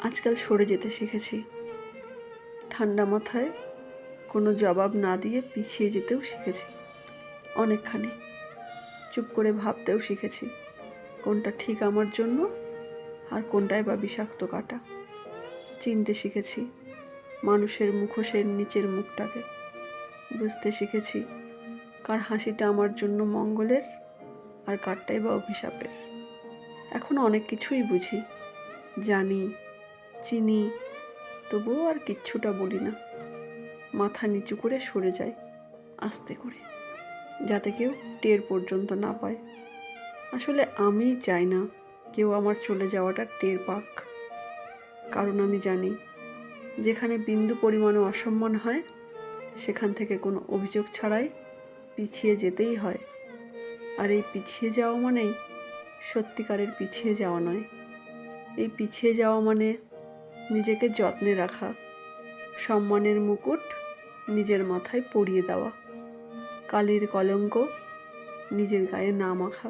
আজকাল সরে যেতে শিখেছি। ঠান্ডা মাথায় কোনো জবাব না দিয়ে পিছিয়ে যেতেও শিখেছি অনেকখানি। চুপ করে ভাবতেও শিখেছি কোনটা ঠিক আমার জন্য আর কোনটায় বা বিষাক্ত কাঁটা। চিনতে শিখেছি মানুষের মুখোশের নিচের মুখটাকে। বুঝতে শিখেছি কার হাসিটা আমার জন্য মঙ্গলের আর কারটাই বা অভিশাপের। এখন অনেক কিছুই বুঝি, জানি, চিনি, তবুও আর কিচ্ছুটা বলি না। মাথা নিচু করে সরে যাই আস্তে করে, যাতে কেউ টের পর্যন্ত না পায়। আসলে আমি চাই না কেউ আমার চলে যাওয়াটা টের পাক, কারণ আমি জানি যেখানে বিন্দু পরিমাণে অসম্মান হয় সেখান থেকে কোনো অভিযোগ ছাড়াই পিছিয়ে যেতেই হয়। আর এই পিছিয়ে যাওয়া মানেই সত্যিকারের পিছিয়ে যাওয়া নয়। এই পিছিয়ে যাওয়া মানে নিজেকে যত্নে রাখা, সম্মানের মুকুট নিজের মাথায় পরিয়ে দেওয়া, কালির কলঙ্ক নিজের গায়ে না মাখা।